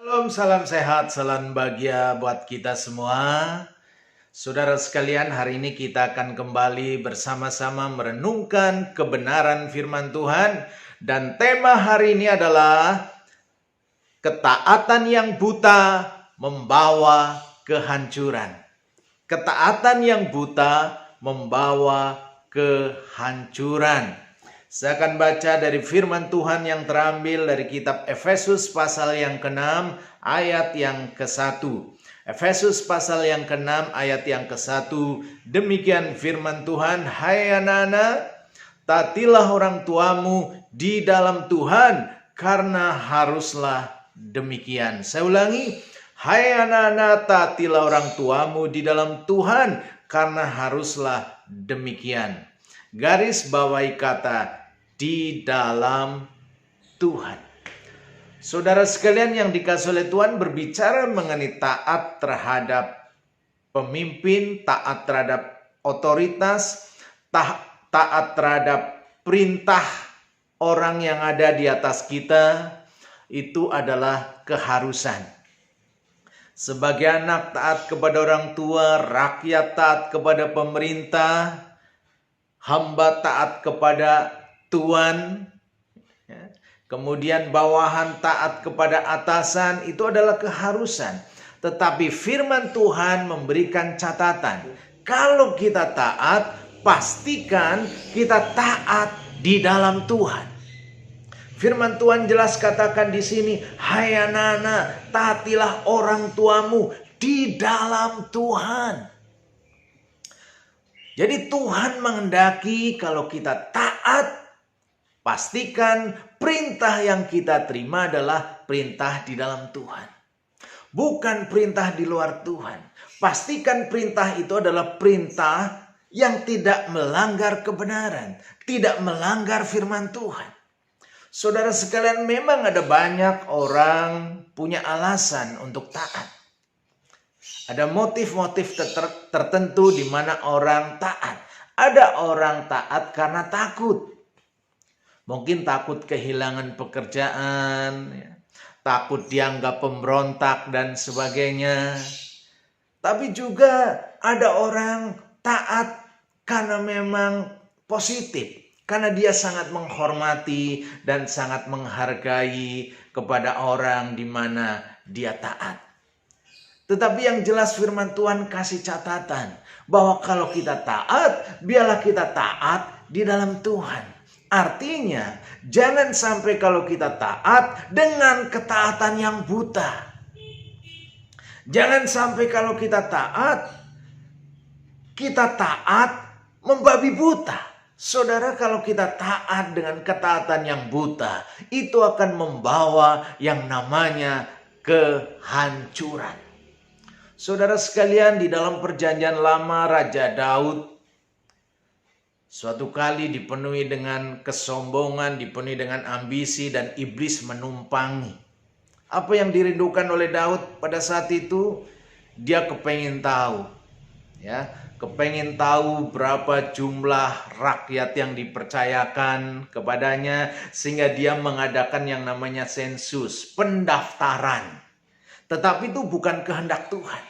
Salam, salam sehat, salam bahagia buat kita semua. Saudara sekalian, hari ini kita akan kembali bersama-sama merenungkan kebenaran firman Tuhan. Dan tema hari ini adalah ketaatan yang buta membawa kehancuran. Ketaatan yang buta membawa kehancuran. Saya akan baca dari firman Tuhan yang terambil dari kitab Efesus pasal yang ke-6 ayat yang ke-1. Efesus pasal yang ke-6 ayat yang ke-1. Demikian firman Tuhan, hai anak-anak, taatilah orang tuamu di dalam Tuhan, karena haruslah demikian. Saya ulangi, hai anak-anak, taatilah orang tuamu di dalam Tuhan, karena haruslah demikian. Garis bawahi kata di dalam Tuhan. Saudara sekalian yang dikasihi oleh Tuhan, berbicara mengenai taat terhadap pemimpin, taat terhadap otoritas, taat terhadap perintah orang yang ada di atas kita, itu adalah keharusan. Sebagai anak taat kepada orang tua, rakyat taat kepada pemerintah, hamba taat kepada Tuan, kemudian bawahan taat kepada atasan, itu adalah keharusan. Tetapi firman Tuhan memberikan catatan. Kalau kita taat, pastikan kita taat di dalam Tuhan. Firman Tuhan jelas katakan di sini, hai anak-anak, taatilah orang tuamu di dalam Tuhan. Jadi Tuhan menghendaki kalau kita taat, pastikan perintah yang kita terima adalah perintah di dalam Tuhan. Bukan perintah di luar Tuhan. Pastikan perintah itu adalah perintah yang tidak melanggar kebenaran. Tidak melanggar firman Tuhan. Saudara sekalian, memang ada banyak orang punya alasan untuk taat. Ada motif-motif tertentu di mana orang taat. Ada orang taat karena takut. Mungkin takut kehilangan pekerjaan, takut dianggap pemberontak dan sebagainya. Tapi juga ada orang taat karena memang positif. Karena dia sangat menghormati dan sangat menghargai kepada orang di mana dia taat. Tetapi yang jelas firman Tuhan kasih catatan bahwa kalau kita taat, biarlah kita taat di dalam Tuhan. Artinya, jangan sampai kalau kita taat dengan ketaatan yang buta. Jangan sampai kalau kita taat membabi buta. Saudara, kalau kita taat dengan ketaatan yang buta, itu akan membawa yang namanya kehancuran. Saudara sekalian, di dalam perjanjian lama, Raja Daud suatu kali dipenuhi dengan kesombongan, dipenuhi dengan ambisi, dan iblis menumpangi. Apa yang dirindukan oleh Daud pada saat itu? Dia kepengen tahu. Kepengen tahu berapa jumlah rakyat yang dipercayakan kepadanya, sehingga dia mengadakan yang namanya sensus, pendaftaran. Tetapi itu bukan kehendak Tuhan.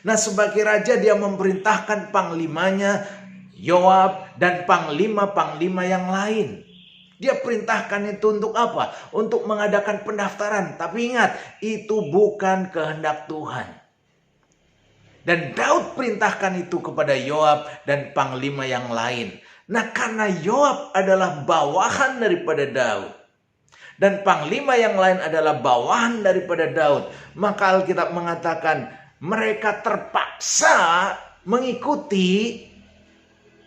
Nah, sebagai raja dia memerintahkan panglimanya, Yoab, dan panglima-panglima yang lain. Dia perintahkan itu untuk apa? Untuk mengadakan pendaftaran. Tapi ingat, itu bukan kehendak Tuhan. Dan Daud perintahkan itu kepada Yoab dan panglima yang lain. Nah, karena Yoab adalah bawahan daripada Daud, dan panglima yang lain adalah bawahan daripada Daud, maka Alkitab mengatakan mereka terpaksa mengikuti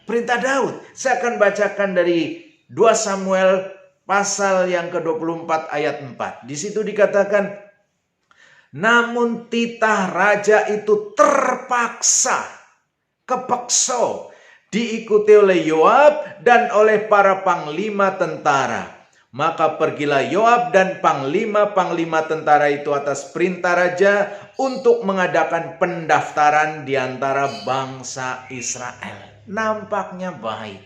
perintah Daud. Saya akan bacakan dari 2 Samuel pasal yang ke-24 ayat 4. Di situ dikatakan, namun titah raja itu kepeksa diikuti oleh Yoab dan oleh para panglima tentara. Maka pergilah Yoab dan panglima-panglima tentara itu atas perintah raja untuk mengadakan pendaftaran di antara bangsa Israel. Nampaknya baik,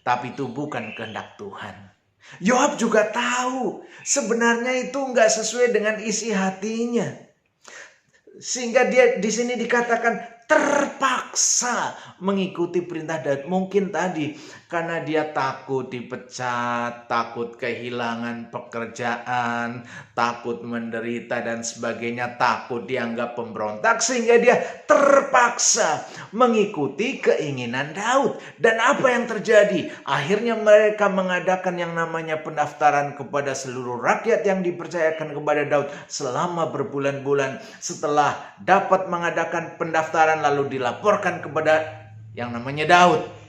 tapi itu bukan kehendak Tuhan. Yoab juga tahu sebenarnya itu nggak sesuai dengan isi hatinya. Sehingga dia di sini dikatakan terpaksa mengikuti perintah Daud. Mungkin tadi karena dia takut dipecat, takut kehilangan pekerjaan, takut menderita dan sebagainya, takut dianggap pemberontak, sehingga dia terpaksa mengikuti keinginan Daud. Dan apa yang terjadi? Akhirnya mereka mengadakan yang namanya pendaftaran kepada seluruh rakyat yang dipercayakan kepada Daud selama berbulan-bulan. Setelah dapat mengadakan pendaftaran lalu dilaporkan kepada yang namanya Daud.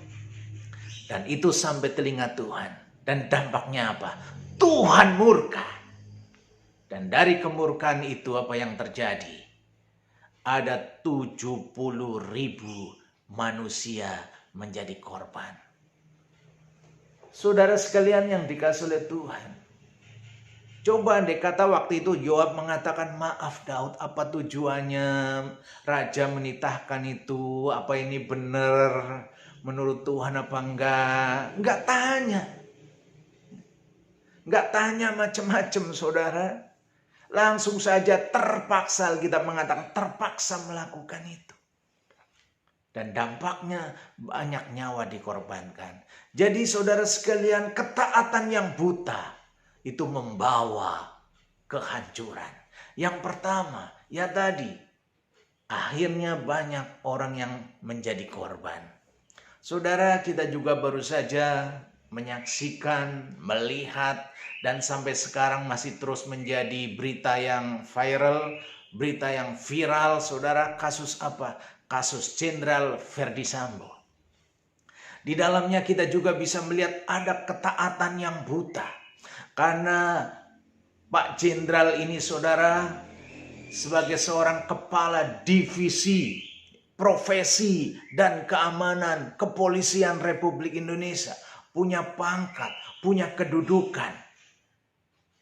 Dan itu sampai telinga Tuhan. Dan dampaknya apa? Tuhan murka. Dan dari kemurkaan itu apa yang terjadi? Ada 70.000 manusia menjadi korban. Saudara sekalian yang dikasihi oleh Tuhan, coba andai kata waktu itu Yoab mengatakan, maaf Daud, apa tujuannya raja menitahkan itu? Apa ini benar menurut Tuhan apa enggak? Enggak tanya. Enggak tanya macam-macam saudara. Langsung saja terpaksa, kita mengatakan terpaksa melakukan itu. Dan dampaknya banyak nyawa dikorbankan. Jadi saudara sekalian, ketaatan yang buta itu membawa kehancuran. Yang pertama, ya tadi, akhirnya banyak orang yang menjadi korban. Saudara, kita juga baru saja menyaksikan, melihat, dan sampai sekarang masih terus menjadi berita yang viral, berita yang viral, saudara. Kasus apa? Kasus Jenderal Verdi Sambo. Di dalamnya kita juga bisa melihat ada ketaatan yang buta. Karena Pak Jenderal ini saudara sebagai seorang kepala divisi profesi dan keamanan kepolisian Republik Indonesia, punya pangkat, punya kedudukan,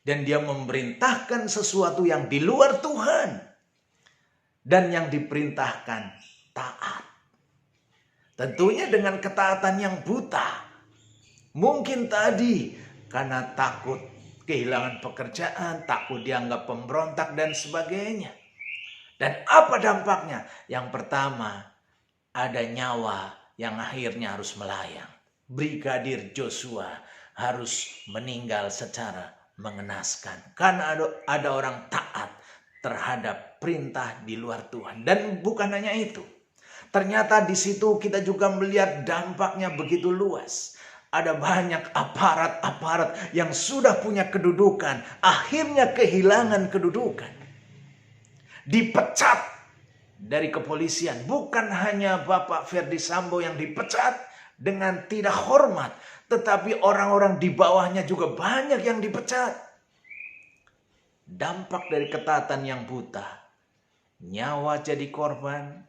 dan dia memerintahkan sesuatu yang di luar Tuhan, dan yang diperintahkan taat. Tentunya dengan ketaatan yang buta. Mungkin tadi karena takut kehilangan pekerjaan, takut dianggap pemberontak dan sebagainya. Dan apa dampaknya? Yang pertama, ada nyawa yang akhirnya harus melayang. Brigadir Joshua harus meninggal secara mengenaskan. Karena ada orang taat terhadap perintah di luar Tuhan. Dan bukan hanya itu. Ternyata di situ kita juga melihat dampaknya begitu luas. Ada banyak aparat-aparat yang sudah punya kedudukan, akhirnya kehilangan kedudukan. Dipecat dari kepolisian. Bukan hanya Bapak Verdi Sambo yang dipecat dengan tidak hormat, tetapi orang-orang di bawahnya juga banyak yang dipecat. Dampak dari ketaatan yang buta. Nyawa jadi korban,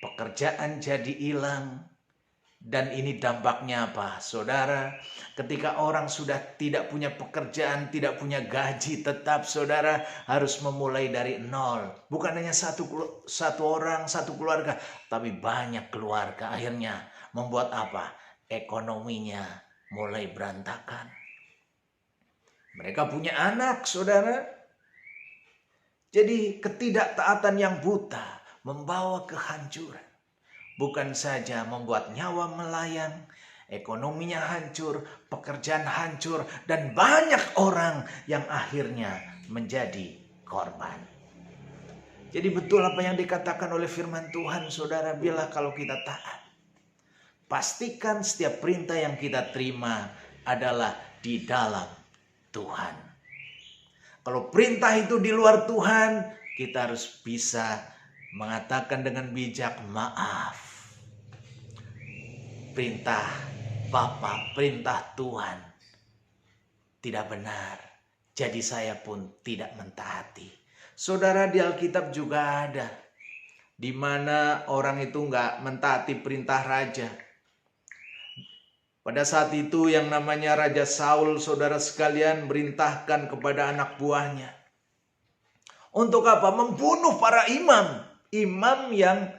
pekerjaan jadi hilang. Dan ini dampaknya apa? Saudara, ketika orang sudah tidak punya pekerjaan, tidak punya gaji tetap, saudara harus memulai dari nol. Bukan hanya satu orang, satu keluarga, tapi banyak keluarga. Akhirnya membuat apa? Ekonominya mulai berantakan. Mereka punya anak, saudara. Jadi ketidaktaatan yang buta membawa kehancuran. Bukan saja membuat nyawa melayang, ekonominya hancur, pekerjaan hancur, dan banyak orang yang akhirnya menjadi korban. Jadi betul apa yang dikatakan oleh firman Tuhan, saudara, bila kalau kita taat. Pastikan setiap perintah yang kita terima adalah di dalam Tuhan. Kalau perintah itu di luar Tuhan, kita harus bisa mengatakan dengan bijak, maaf. Perintah Bapa, perintah Tuhan tidak benar. Jadi saya pun tidak mentaati. Saudara, di Alkitab juga ada. Di mana orang itu enggak mentaati perintah raja. Pada saat itu yang namanya Raja Saul, saudara sekalian, merintahkan kepada anak buahnya. Untuk apa? Membunuh para imam. Imam yang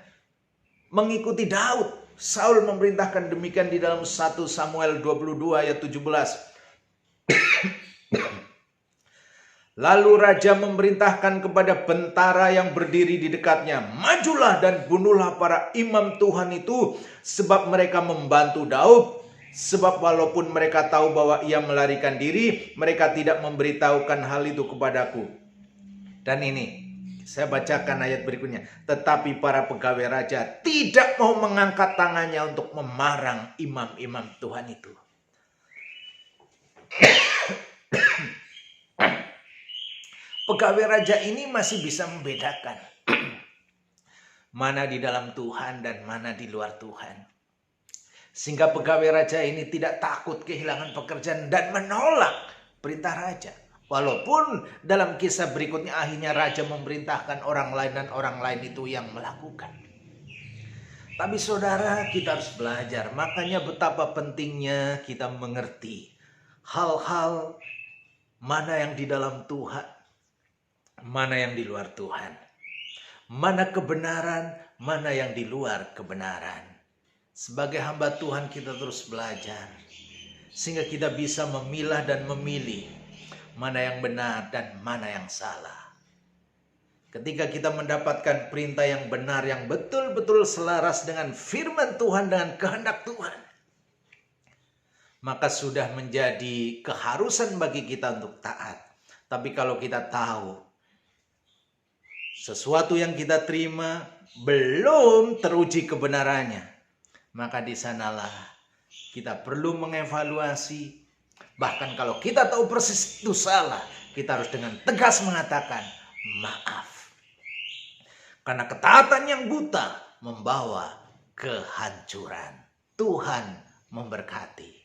mengikuti Daud. Saul memerintahkan demikian di dalam 1 Samuel 22 ayat 17. Lalu raja memerintahkan kepada bentara yang berdiri di dekatnya, "Majulah dan bunuhlah para imam Tuhan itu, sebab mereka membantu Daud. Sebab walaupun mereka tahu bahwa ia melarikan diri, mereka tidak memberitahukan hal itu kepadaku." Dan ini, saya bacakan ayat berikutnya. Tetapi para pegawai raja tidak mau mengangkat tangannya untuk memarang imam-imam Tuhan itu. Pegawai raja ini masih bisa membedakan mana di dalam Tuhan dan mana di luar Tuhan. Sehingga pegawai raja ini tidak takut kehilangan pekerjaan dan menolak perintah raja. Walaupun dalam kisah berikutnya akhirnya raja memerintahkan orang lain dan orang lain itu yang melakukan. Tapi saudara, kita harus belajar. Makanya betapa pentingnya kita mengerti hal-hal mana yang di dalam Tuhan, mana yang di luar Tuhan. Mana kebenaran, mana yang di luar kebenaran. Sebagai hamba Tuhan kita terus belajar. Sehingga kita bisa memilah dan memilih mana yang benar dan mana yang salah. Ketika kita mendapatkan perintah yang benar, yang betul-betul selaras dengan firman Tuhan, dengan kehendak Tuhan, maka sudah menjadi keharusan bagi kita untuk taat. Tapi kalau kita tahu sesuatu yang kita terima belum teruji kebenarannya, maka di sanalah kita perlu mengevaluasi. Bahkan kalau kita tahu persis itu salah, kita harus dengan tegas mengatakan maaf. Karena ketaatan yang buta membawa kehancuran. Tuhan memberkati.